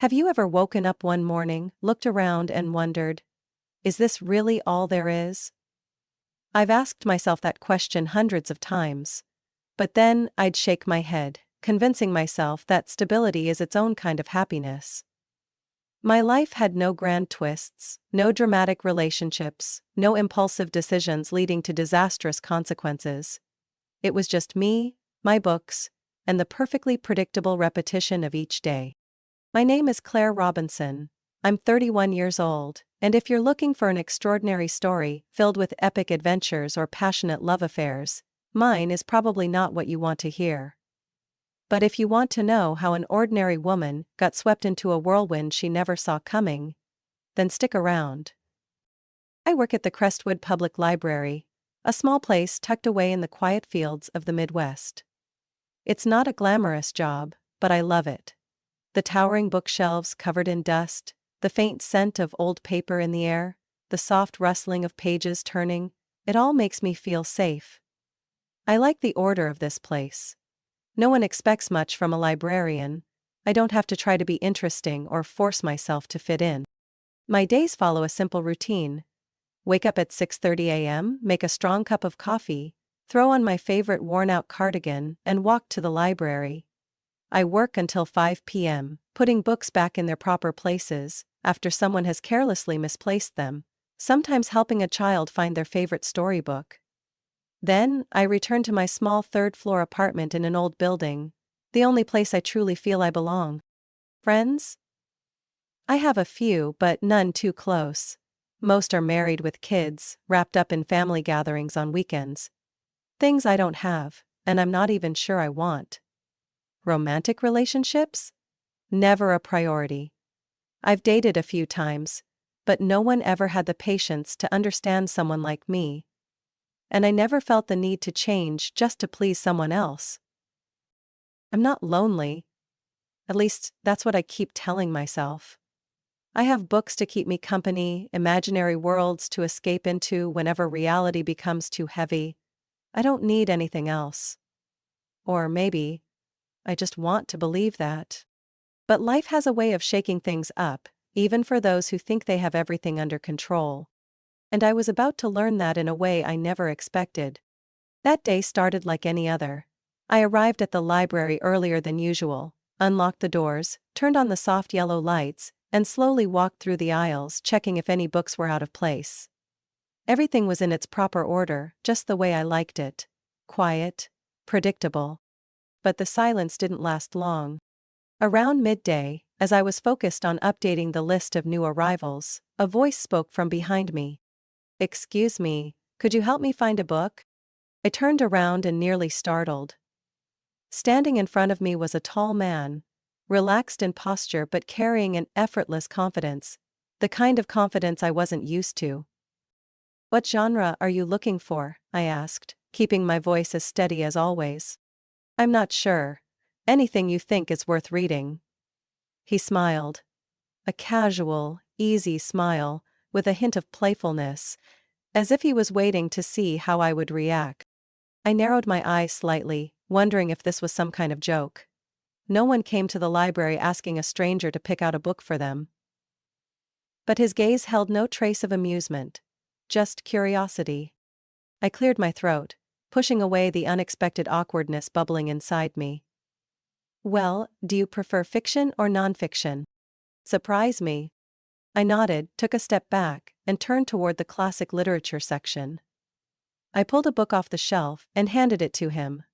Have you ever woken up one morning, looked around and wondered, is this really all there is? I've asked myself that question hundreds of times. But then I'd shake my head, convincing myself that stability is its own kind of happiness. My life had no grand twists, no dramatic relationships, no impulsive decisions leading to disastrous consequences. It was just me, my books, and the perfectly predictable repetition of each day. My name is Claire Robinson. I'm 31 years old, and if you're looking for an extraordinary story filled with epic adventures or passionate love affairs, mine is probably not what you want to hear. But if you want to know how an ordinary woman got swept into a whirlwind she never saw coming, then stick around. I work at the Crestwood Public Library, a small place tucked away in the quiet fields of the Midwest. It's not a glamorous job, but I love it. The towering bookshelves covered in dust, the faint scent of old paper in the air, the soft rustling of pages turning, it all makes me feel safe. I like the order of this place. No one expects much from a librarian. I don't have to try to be interesting or force myself to fit in. My days follow a simple routine. Wake up at 6:30 a.m., make a strong cup of coffee, throw on my favorite worn-out cardigan, and walk to the library. I work until 5 p.m., putting books back in their proper places, after someone has carelessly misplaced them, sometimes helping a child find their favorite storybook. Then, I return to my small third-floor apartment in an old building, the only place I truly feel I belong. Friends? I have a few, but none too close. Most are married with kids, wrapped up in family gatherings on weekends. Things I don't have, and I'm not even sure I want. Romantic relationships? Never a priority. I've dated a few times, but no one ever had the patience to understand someone like me. And I never felt the need to change just to please someone else. I'm not lonely. At least, that's what I keep telling myself. I have books to keep me company, imaginary worlds to escape into whenever reality becomes too heavy. I don't need anything else. Or maybe I just want to believe that. But life has a way of shaking things up, even for those who think they have everything under control. And I was about to learn that in a way I never expected. That day started like any other. I arrived at the library earlier than usual, unlocked the doors, turned on the soft yellow lights, and slowly walked through the aisles, checking if any books were out of place. Everything was in its proper order, just the way I liked it. Quiet, predictable. But the silence didn't last long. Around midday, as I was focused on updating the list of new arrivals, a voice spoke from behind me. "Excuse me, could you help me find a book?" I turned around and nearly startled. Standing in front of me was a tall man, relaxed in posture but carrying an effortless confidence, the kind of confidence I wasn't used to. "What genre are you looking for?" I asked, keeping my voice as steady as always. "I'm not sure. Anything you think is worth reading." He smiled. A casual, easy smile, with a hint of playfulness, as if he was waiting to see how I would react. I narrowed my eyes slightly, wondering if this was some kind of joke. No one came to the library asking a stranger to pick out a book for them. But his gaze held no trace of amusement, just curiosity. I cleared my throat, pushing away the unexpected awkwardness bubbling inside me. "Well, do you prefer fiction or nonfiction?" "Surprise me." I nodded, took a step back, and turned toward the classic literature section. I pulled a book off the shelf and handed it to him.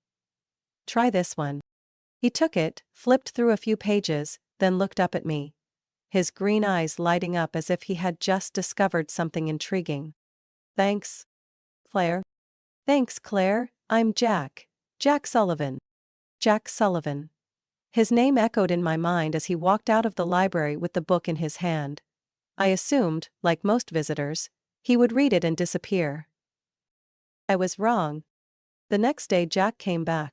"Try this one." He took it, flipped through a few pages, then looked up at me, his green eyes lighting up as if he had just discovered something intriguing. "Thanks, Claire." "Thanks, Claire, I'm Jack. Jack Sullivan." Jack Sullivan. His name echoed in my mind as he walked out of the library with the book in his hand. I assumed, like most visitors, he would read it and disappear. I was wrong. The next day Jack came back.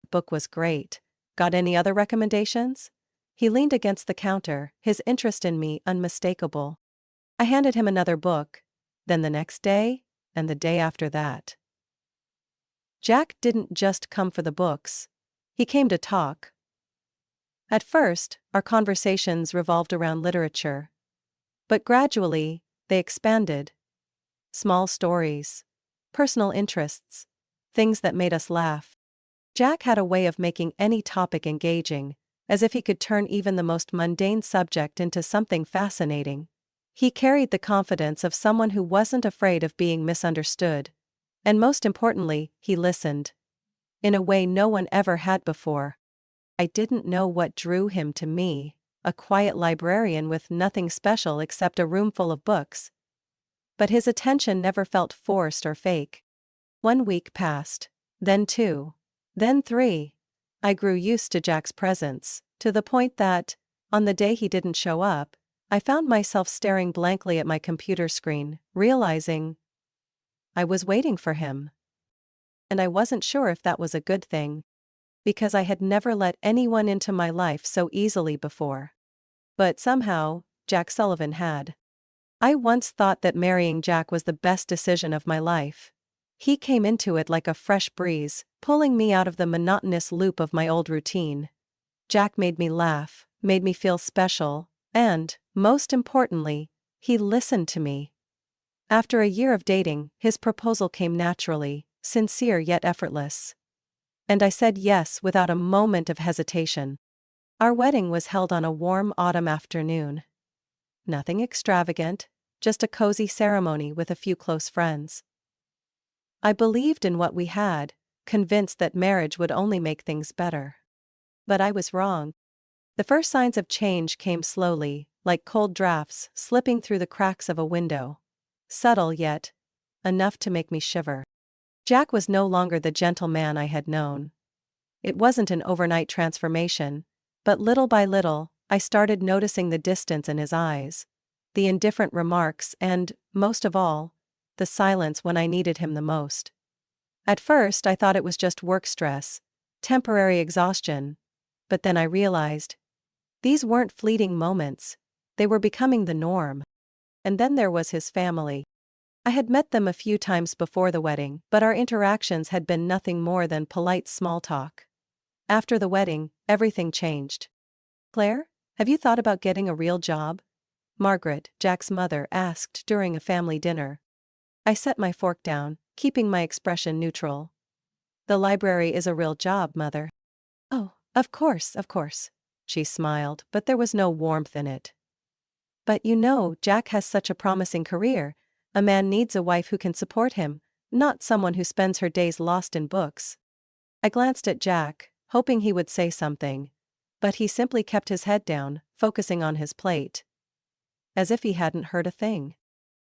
The book was great. "Got any other recommendations?" He leaned against the counter, his interest in me unmistakable. I handed him another book, then the next day, and the day after that. Jack didn't just come for the books. He came to talk. At first, our conversations revolved around literature. But gradually, they expanded. Small stories, personal interests, things that made us laugh. Jack had a way of making any topic engaging, as if he could turn even the most mundane subject into something fascinating. He carried the confidence of someone who wasn't afraid of being misunderstood. And most importantly, he listened. In a way no one ever had before. I didn't know what drew him to me, a quiet librarian with nothing special except a room full of books. But his attention never felt forced or fake. 1 week passed, then 2, then 3. I grew used to Jack's presence, to the point that, on the day he didn't show up, I found myself staring blankly at my computer screen, realizing I was waiting for him. And I wasn't sure if that was a good thing, because I had never let anyone into my life so easily before. But somehow, Jack Sullivan had. I once thought that marrying Jack was the best decision of my life. He came into it like a fresh breeze, pulling me out of the monotonous loop of my old routine. Jack made me laugh, made me feel special, and, most importantly, he listened to me. After a year of dating, his proposal came naturally, sincere yet effortless. And I said yes without a moment of hesitation. Our wedding was held on a warm autumn afternoon. Nothing extravagant, just a cozy ceremony with a few close friends. I believed in what we had, convinced that marriage would only make things better. But I was wrong. The first signs of change came slowly, like cold drafts slipping through the cracks of a window. Subtle yet enough to make me shiver. Jack was no longer the gentle man I had known. It wasn't an overnight transformation, but little by little, I started noticing the distance in his eyes, the indifferent remarks and, most of all, the silence when I needed him the most. At first I thought it was just work stress, temporary exhaustion, but then I realized these weren't fleeting moments, they were becoming the norm. And then there was his family. I had met them a few times before the wedding, but our interactions had been nothing more than polite small talk. After the wedding, everything changed. "Claire, have you thought about getting a real job?" Margaret, Jack's mother, asked during a family dinner. I set my fork down, keeping my expression neutral. "The library is a real job, Mother." "Oh, of course, she smiled, but there was no warmth in it. "But you know, Jack has such a promising career. A man needs a wife who can support him, not someone who spends her days lost in books." I glanced at Jack, hoping he would say something. But he simply kept his head down, focusing on his plate. As if he hadn't heard a thing.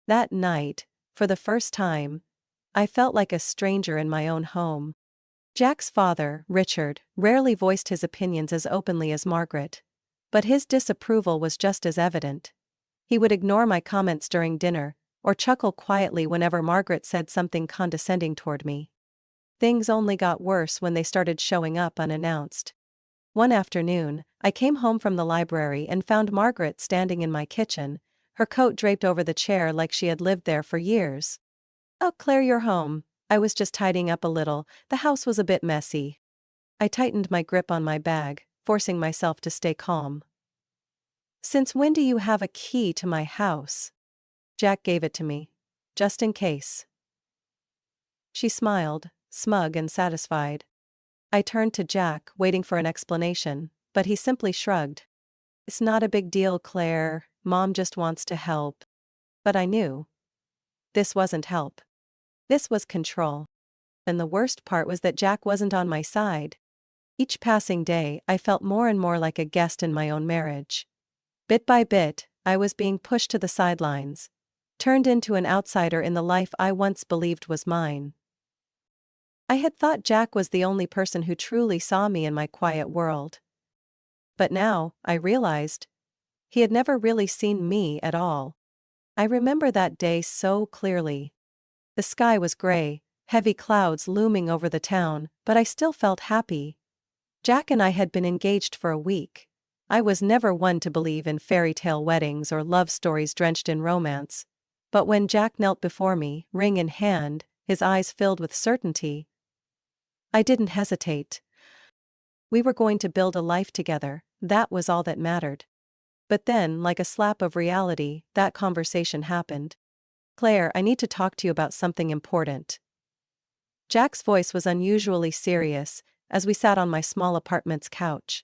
That night, for the first time, I felt like a stranger in my own home. Jack's father, Richard, rarely voiced his opinions as openly as Margaret. But his disapproval was just as evident. He would ignore my comments during dinner, or chuckle quietly whenever Margaret said something condescending toward me. Things only got worse when they started showing up unannounced. One afternoon, I came home from the library and found Margaret standing in my kitchen, her coat draped over the chair like she had lived there for years. "Oh, Claire, you're home. I was just tidying up a little, the house was a bit messy." I tightened my grip on my bag, forcing myself to stay calm. "Since when do you have a key to my house?" Jack gave it to me. "Just in case." She smiled, smug and satisfied. I turned to Jack, waiting for an explanation, but he simply shrugged. "It's not a big deal, Claire. Mom just wants to help." But I knew. This wasn't help. This was control. And the worst part was that Jack wasn't on my side. Each passing day, I felt more and more like a guest in my own marriage. Bit by bit, I was being pushed to the sidelines, turned into an outsider in the life I once believed was mine. I had thought Jack was the only person who truly saw me in my quiet world. But now, I realized, he had never really seen me at all. I remember that day so clearly. The sky was gray, heavy clouds looming over the town, but I still felt happy. Jack and I had been engaged for a week. I was never one to believe in fairy tale weddings or love stories drenched in romance. But when Jack knelt before me, ring in hand, his eyes filled with certainty, I didn't hesitate. We were going to build a life together, That was all that mattered. But then, like a slap of reality, that conversation happened. Claire, I need to talk to you about something important. Jack's voice was unusually serious as we sat on my small apartment's couch.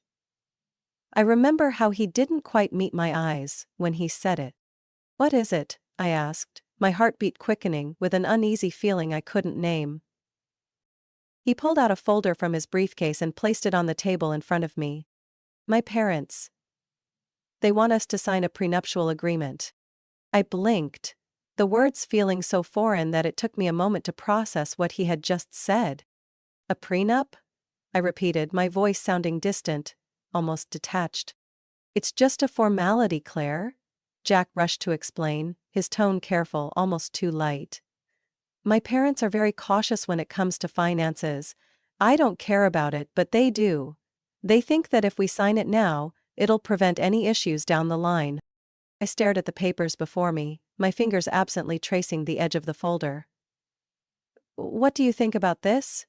I remember how he didn't quite meet my eyes when he said it. What is it? I asked, my heartbeat quickening with an uneasy feeling I couldn't name. He pulled out a folder from his briefcase and placed it on the table in front of me. My parents. They want us to sign a prenuptial agreement. I blinked, the words feeling so foreign that it took me a moment to process what he had just said. A prenup? I repeated, my voice sounding distant, almost detached. It's just a formality, Claire, Jack rushed to explain, his tone careful, almost too light. My parents are very cautious when it comes to finances. I don't care about it, but they do. They think that if we sign it now, it'll prevent any issues down the line. I stared at the papers before me, my fingers absently tracing the edge of the folder. What do you think about this?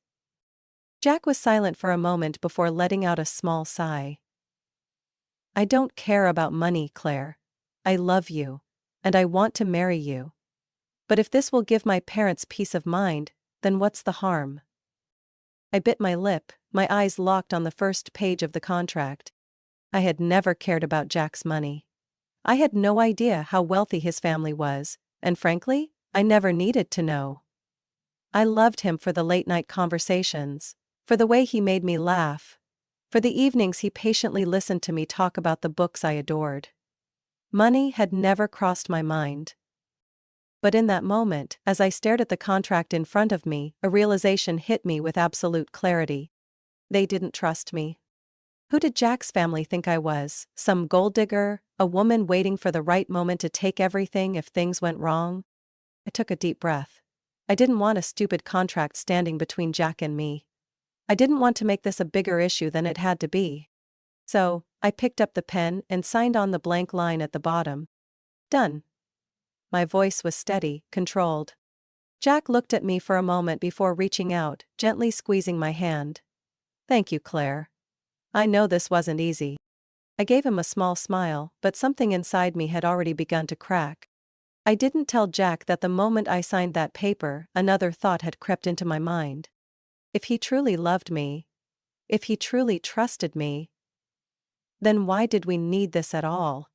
Jack was silent for a moment before letting out a small sigh. I don't care about money, Claire. I love you. And I want to marry you. But if this will give my parents peace of mind, then what's the harm? I bit my lip, my eyes locked on the first page of the contract. I had never cared about Jack's money. I had no idea how wealthy his family was, and frankly, I never needed to know. I loved him for the late-night conversations, for the way he made me laugh, for the evenings he patiently listened to me talk about the books I adored. Money had never crossed my mind. But in that moment, as I stared at the contract in front of me, a realization hit me with absolute clarity. They didn't trust me. Who did Jack's family think I was? Some gold digger, a woman waiting for the right moment to take everything if things went wrong? I took a deep breath. I didn't want a stupid contract standing between Jack and me. I didn't want to make this a bigger issue than it had to be. So, I picked up the pen and signed on the blank line at the bottom. Done. My voice was steady, controlled. Jack looked at me for a moment before reaching out, gently squeezing my hand. Thank you, Claire. I know this wasn't easy. I gave him a small smile, but something inside me had already begun to crack. I didn't tell Jack that the moment I signed that paper, another thought had crept into my mind. If he truly loved me, if he truly trusted me, then why did we need this at all?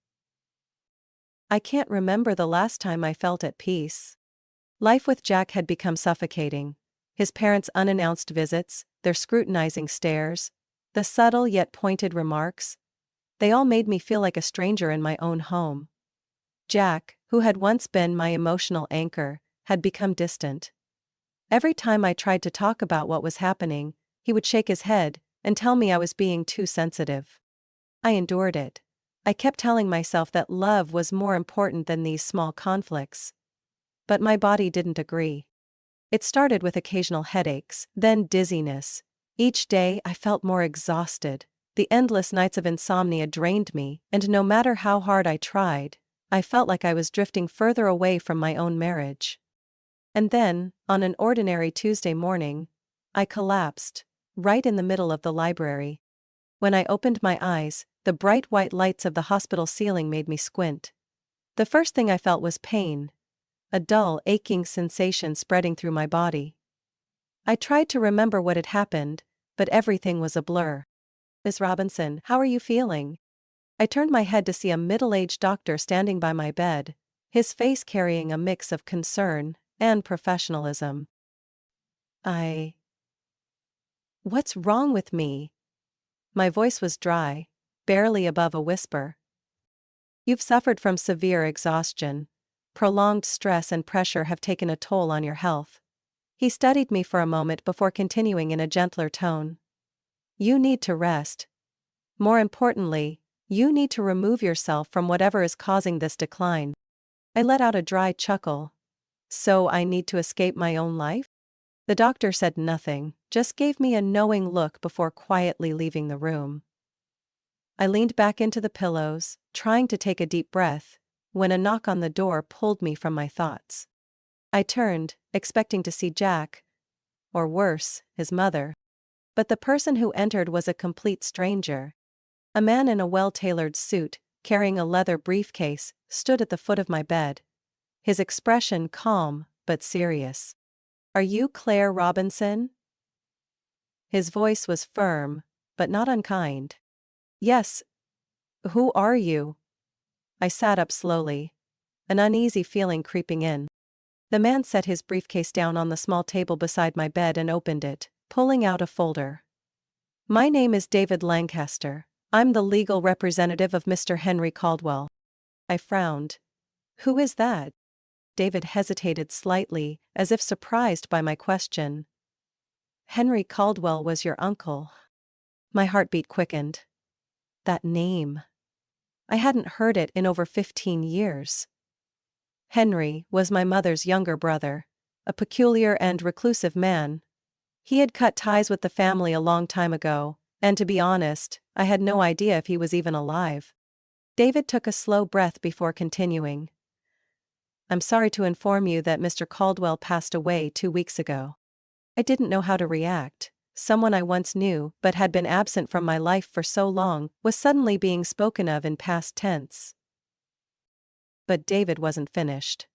I can't remember the last time I felt at peace. Life with Jack had become suffocating. His parents' unannounced visits, their scrutinizing stares, the subtle yet pointed remarks, they all made me feel like a stranger in my own home. Jack, who had once been my emotional anchor, had become distant. Every time I tried to talk about what was happening, he would shake his head and tell me I was being too sensitive. I endured it. I kept telling myself that love was more important than these small conflicts. But my body didn't agree. It started with occasional headaches, then dizziness. Each day I felt more exhausted. The endless nights of insomnia drained me, and no matter how hard I tried, I felt like I was drifting further away from my own marriage. And then, on an ordinary Tuesday morning, I collapsed, right in the middle of the library. When I opened my eyes, the bright white lights of the hospital ceiling made me squint. The first thing I felt was pain, a dull, aching sensation spreading through my body. I tried to remember what had happened, but everything was a blur. Miss Robinson, how are you feeling? I turned my head to see a middle-aged doctor standing by my bed, his face carrying a mix of concern and professionalism. What's wrong with me? My voice was dry, barely above a whisper. You've suffered from severe exhaustion. Prolonged stress and pressure have taken a toll on your health. He studied me for a moment before continuing in a gentler tone. You need to rest. More importantly, you need to remove yourself from whatever is causing this decline. I let out a dry chuckle. So I need to escape my own life? The doctor said nothing, just gave me a knowing look before quietly leaving the room. I leaned back into the pillows, trying to take a deep breath, when a knock on the door pulled me from my thoughts. I turned, expecting to see Jack, or worse, his mother. But the person who entered was a complete stranger. A man in a well-tailored suit, carrying a leather briefcase, stood at the foot of my bed. His expression calm, but serious. "Are you Claire Robinson?" His voice was firm, but not unkind. "Yes. Who are you?" I sat up slowly, an uneasy feeling creeping in. The man set his briefcase down on the small table beside my bed and opened it, pulling out a folder. "My name is David Lancaster. I'm the legal representative of Mr. Henry Caldwell." I frowned. "Who is that?" David hesitated slightly, as if surprised by my question. "Henry Caldwell was your uncle." My heartbeat quickened. That name. I hadn't heard it in over 15 years. Henry was my mother's younger brother, a peculiar and reclusive man. He had cut ties with the family a long time ago, and to be honest, I had no idea if he was even alive. David took a slow breath before continuing. "I'm sorry to inform you that Mr. Caldwell passed away 2 weeks ago." I didn't know how to react. Someone I once knew but had been absent from my life for so long was suddenly being spoken of in past tense. But David wasn't finished.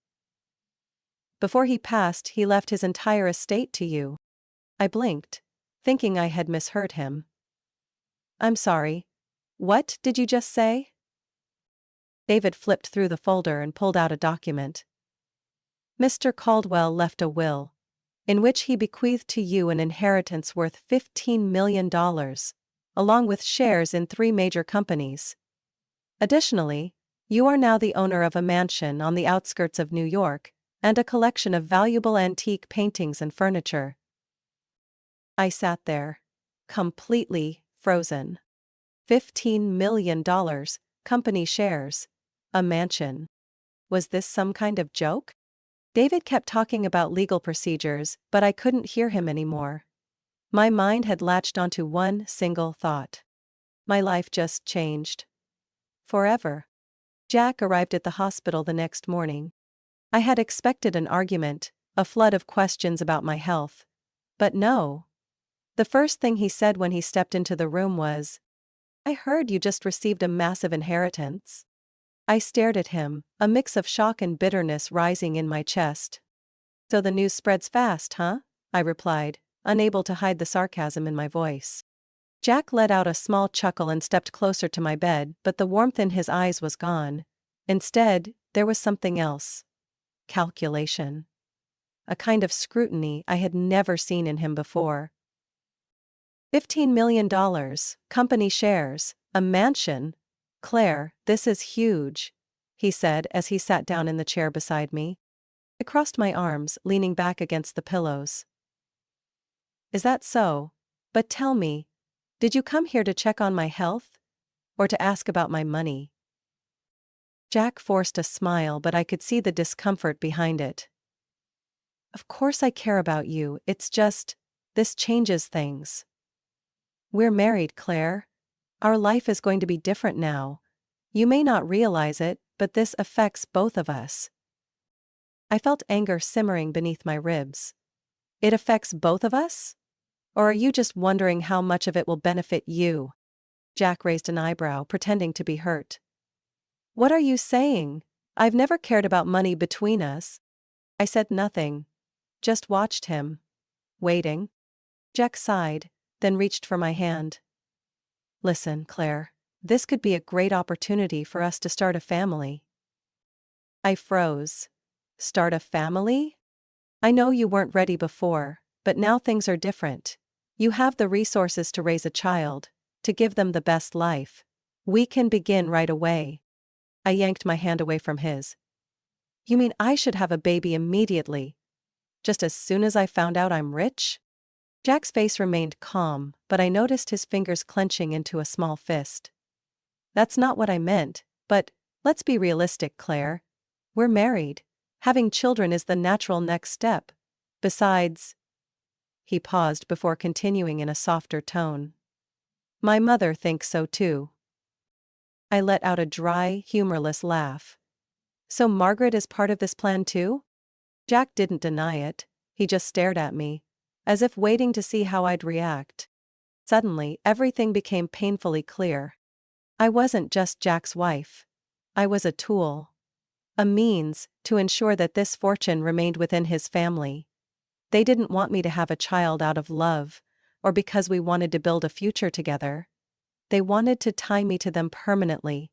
"Before he passed, he left his entire estate to you." I blinked, thinking I had misheard him. "I'm sorry. What did you just say?" David flipped through the folder and pulled out a document. "Mr. Caldwell left a will, in which he bequeathed to you an inheritance worth $15 million, along with shares in 3 major companies. Additionally, you are now the owner of a mansion on the outskirts of New York, and a collection of valuable antique paintings and furniture." I sat there, completely frozen. $15 million, company shares, a mansion. Was this some kind of joke? David kept talking about legal procedures, but I couldn't hear him anymore. My mind had latched onto one single thought. My life just changed. Forever. Jack arrived at the hospital the next morning. I had expected an argument, a flood of questions about my health. But no. The first thing he said when he stepped into the room was, "I heard you just received a massive inheritance." I stared at him, a mix of shock and bitterness rising in my chest. "So the news spreads fast, huh?" I replied, unable to hide the sarcasm in my voice. Jack let out a small chuckle and stepped closer to my bed, but the warmth in his eyes was gone. Instead, there was something else. Calculation. A kind of scrutiny I had never seen in him before. $15 million, company shares, a mansion. "Claire, this is huge," he said as he sat down in the chair beside me. I crossed my arms, leaning back against the pillows. "Is that so? But tell me, did you come here to check on my health? Or to ask about my money?" Jack forced a smile, but I could see the discomfort behind it. "Of course I care about you, it's just, this changes things. We're married, Claire. Our life is going to be different now. You may not realize it, but this affects both of us." I felt anger simmering beneath my ribs. "It affects both of us? Or are you just wondering how much of it will benefit you?" Jack raised an eyebrow, pretending to be hurt. "What are you saying? I've never cared about money between us." I said nothing. Just watched him. Waiting. Jack sighed, then reached for my hand. "Listen, Claire. This could be a great opportunity for us to start a family." I froze. Start a family? I know you weren't ready before, but now things are different. You have the resources to raise a child, to give them the best life. We can begin right away. I yanked my hand away from his. "You mean I should have a baby immediately? Just as soon as I found out I'm rich?" Jack's face remained calm, but I noticed his fingers clenching into a small fist. "That's not what I meant, but let's be realistic, Claire. We're married. Having children is the natural next step. Besides..." He paused before continuing in a softer tone. "My mother thinks so too." I let out a dry, humorless laugh. "So Margaret is part of this plan too?" Jack didn't deny it, he just stared at me, as if waiting to see how I'd react. Suddenly, everything became painfully clear. I wasn't just Jack's wife. I was a tool. A means to ensure that this fortune remained within his family. They didn't want me to have a child out of love, or because we wanted to build a future together. They wanted to tie me to them permanently,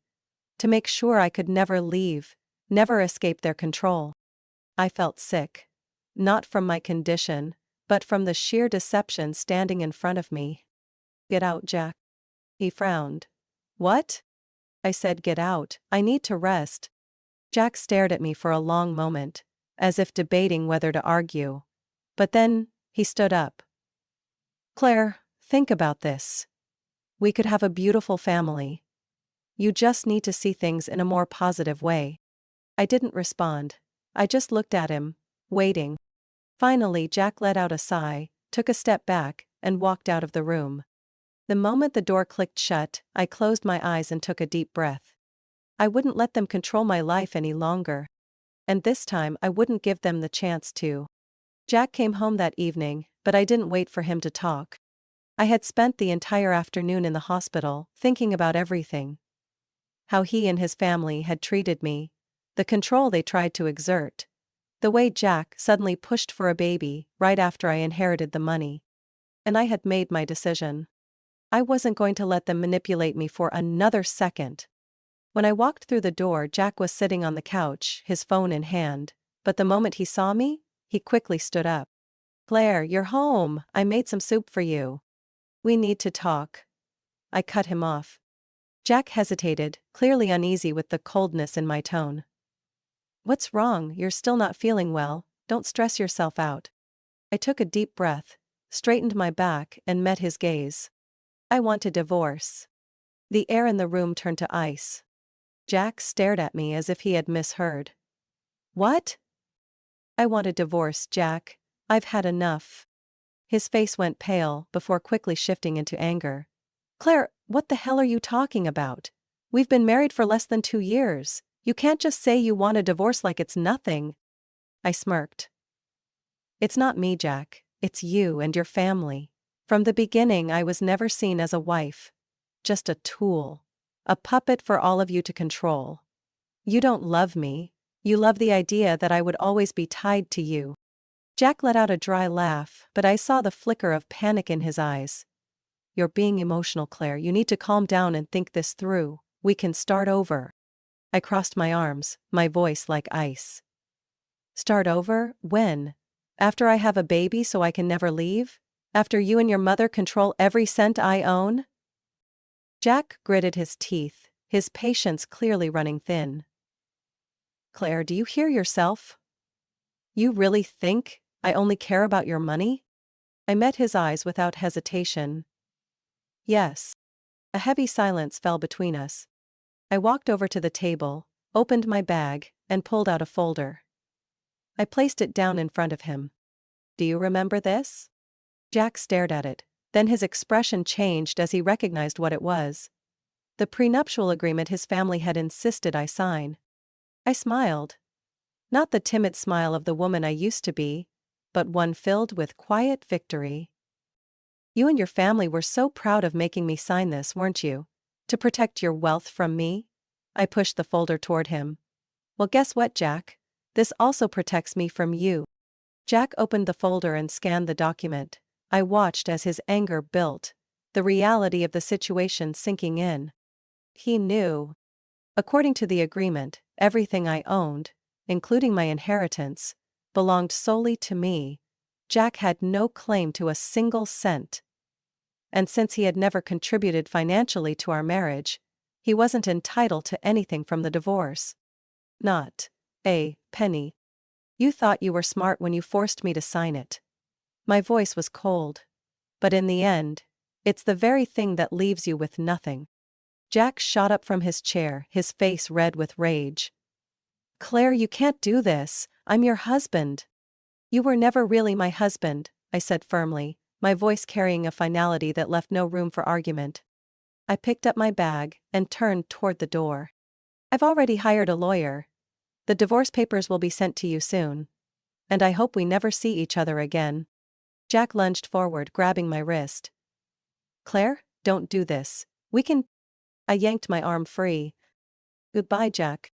to make sure I could never leave, never escape their control. I felt sick. Not from my condition, but from the sheer deception standing in front of me. Get out, Jack. He frowned. What? I said, get out, I need to rest. Jack stared at me for a long moment, as if debating whether to argue. But then, he stood up. Claire, think about this. We could have a beautiful family. You just need to see things in a more positive way. I didn't respond. I just looked at him, waiting. Finally, Jack let out a sigh, took a step back, and walked out of the room. The moment the door clicked shut, I closed my eyes and took a deep breath. I wouldn't let them control my life any longer. And this time I wouldn't give them the chance to. Jack came home that evening, but I didn't wait for him to talk. I had spent the entire afternoon in the hospital, thinking about everything. How he and his family had treated me. The control they tried to exert. The way Jack suddenly pushed for a baby, right after I inherited the money. And I had made my decision. I wasn't going to let them manipulate me for another second. When I walked through the door, Jack was sitting on the couch, his phone in hand, but the moment he saw me, he quickly stood up. Claire, you're home, I made some soup for you. We need to talk. I cut him off. Jack hesitated, clearly uneasy with the coldness in my tone. What's wrong? You're still not feeling well, don't stress yourself out. I took a deep breath, straightened my back, and met his gaze. I want a divorce. The air in the room turned to ice. Jack stared at me as if he had misheard. What? I want a divorce, Jack. I've had enough. His face went pale before quickly shifting into anger. Claire, what the hell are you talking about? We've been married for less than 2 years. You can't just say you want a divorce like it's nothing. I smirked. It's not me, Jack. It's you and your family. From the beginning, I was never seen as a wife. Just a tool. A puppet for all of you to control. You don't love me. You love the idea that I would always be tied to you. Jack let out a dry laugh, but I saw the flicker of panic in his eyes. You're being emotional, Claire. You need to calm down and think this through. We can start over. I crossed my arms, my voice like ice. Start over? When? After I have a baby so I can never leave? After you and your mother control every cent I own? Jack gritted his teeth, his patience clearly running thin. Claire, do you hear yourself? You really think I only care about your money? I met his eyes without hesitation. Yes. A heavy silence fell between us. I walked over to the table, opened my bag, and pulled out a folder. I placed it down in front of him. Do you remember this? Jack stared at it, then his expression changed as he recognized what it was. The prenuptial agreement his family had insisted I sign. I smiled. Not the timid smile of the woman I used to be, but one filled with quiet victory. You and your family were so proud of making me sign this, weren't you? To protect your wealth from me? I pushed the folder toward him. Well, guess what, Jack? This also protects me from you. Jack opened the folder and scanned the document. I watched as his anger built, the reality of the situation sinking in. He knew. According to the agreement, everything I owned, including my inheritance, belonged solely to me. Jack had no claim to a single cent. And since he had never contributed financially to our marriage, he wasn't entitled to anything from the divorce. Not a penny. You thought you were smart when you forced me to sign it. My voice was cold. But in the end, it's the very thing that leaves you with nothing. Jack shot up from his chair, his face red with rage. Claire, you can't do this. I'm your husband. You were never really my husband, I said firmly, my voice carrying a finality that left no room for argument. I picked up my bag and turned toward the door. I've already hired a lawyer. The divorce papers will be sent to you soon. And I hope we never see each other again. Jack lunged forward, grabbing my wrist. Claire, don't do this. We can... I yanked my arm free. "Goodbye, Jack."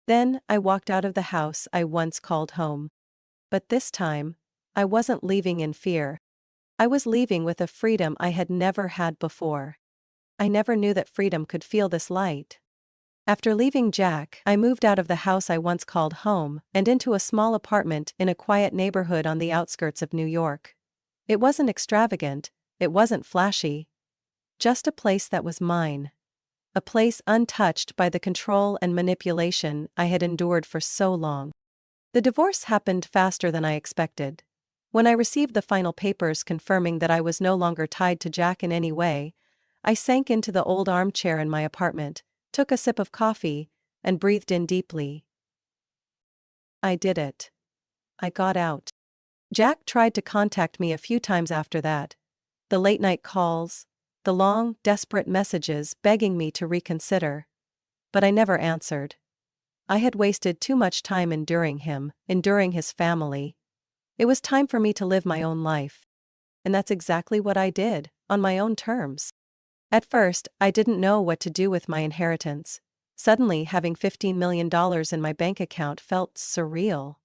Then, I walked out of the house I once called home. But this time, I wasn't leaving in fear. I was leaving with a freedom I had never had before. I never knew that freedom could feel this light. After leaving Jack, I moved out of the house I once called home and into a small apartment in a quiet neighborhood on the outskirts of New York. It wasn't extravagant, it wasn't flashy. Just a place that was mine. A place untouched by the control and manipulation I had endured for so long. The divorce happened faster than I expected. When I received the final papers confirming that I was no longer tied to Jack in any way, I sank into the old armchair in my apartment, took a sip of coffee, and breathed in deeply. I did it. I got out. Jack tried to contact me a few times after that. The late-night calls, the long, desperate messages begging me to reconsider. But I never answered. I had wasted too much time enduring him, enduring his family. It was time for me to live my own life. And that's exactly what I did, on my own terms. At first, I didn't know what to do with my inheritance. Suddenly, having $15 million in my bank account felt surreal.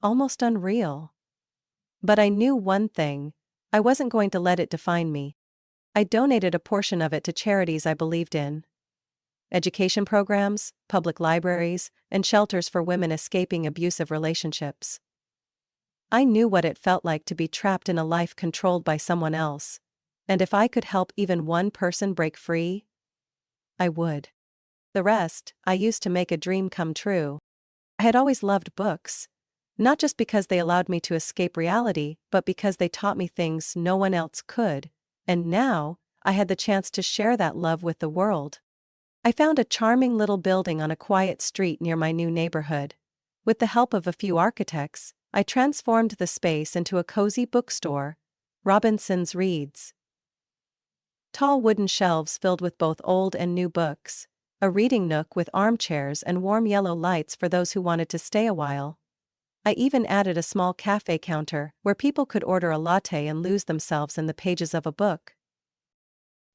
Almost unreal. But I knew one thing: I wasn't going to let it define me. I donated a portion of it to charities I believed in. Education programs, public libraries, and shelters for women escaping abusive relationships. I knew what it felt like to be trapped in a life controlled by someone else. And if I could help even one person break free, I would. The rest, I used to make a dream come true. I had always loved books. Not just because they allowed me to escape reality, but because they taught me things no one else could. And now, I had the chance to share that love with the world. I found a charming little building on a quiet street near my new neighborhood. With the help of a few architects, I transformed the space into a cozy bookstore, Robinson's Reads. Tall wooden shelves filled with both old and new books, a reading nook with armchairs and warm yellow lights for those who wanted to stay a while. I even added a small cafe counter where people could order a latte and lose themselves in the pages of a book.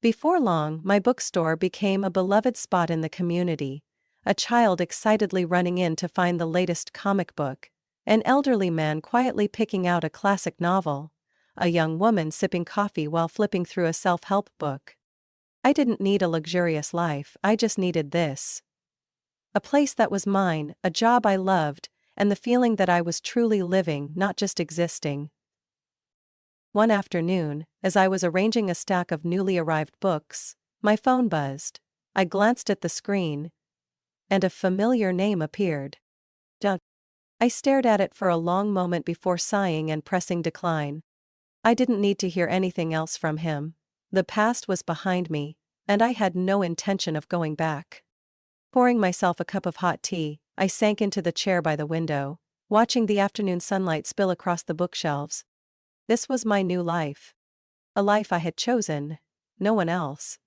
Before long, my bookstore became a beloved spot in the community, a child excitedly running in to find the latest comic book, an elderly man quietly picking out a classic novel, a young woman sipping coffee while flipping through a self-help book. I didn't need a luxurious life, I just needed this. A place that was mine, a job I loved, and the feeling that I was truly living, not just existing. One afternoon, as I was arranging a stack of newly arrived books, my phone buzzed. I glanced at the screen, and a familiar name appeared. Doug. I stared at it for a long moment before sighing and pressing decline. I didn't need to hear anything else from him. The past was behind me, and I had no intention of going back. Pouring myself a cup of hot tea, I sank into the chair by the window, watching the afternoon sunlight spill across the bookshelves. This was my new life. A life I had chosen, no one else.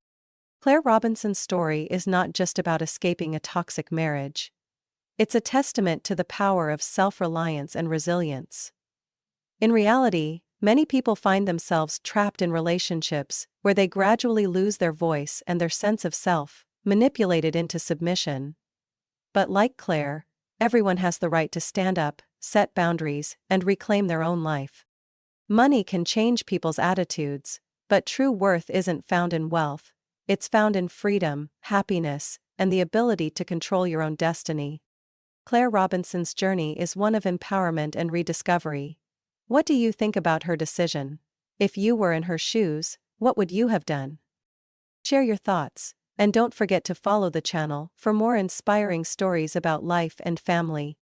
Claire Robinson's story is not just about escaping a toxic marriage. It's a testament to the power of self-reliance and resilience. In reality, many people find themselves trapped in relationships where they gradually lose their voice and their sense of self, manipulated into submission. But like Claire, everyone has the right to stand up, set boundaries, and reclaim their own life. Money can change people's attitudes, but true worth isn't found in wealth. It's found in freedom, happiness, and the ability to control your own destiny. Claire Robinson's journey is one of empowerment and rediscovery. What do you think about her decision? If you were in her shoes, what would you have done? Share your thoughts, and don't forget to follow the channel for more inspiring stories about life and family.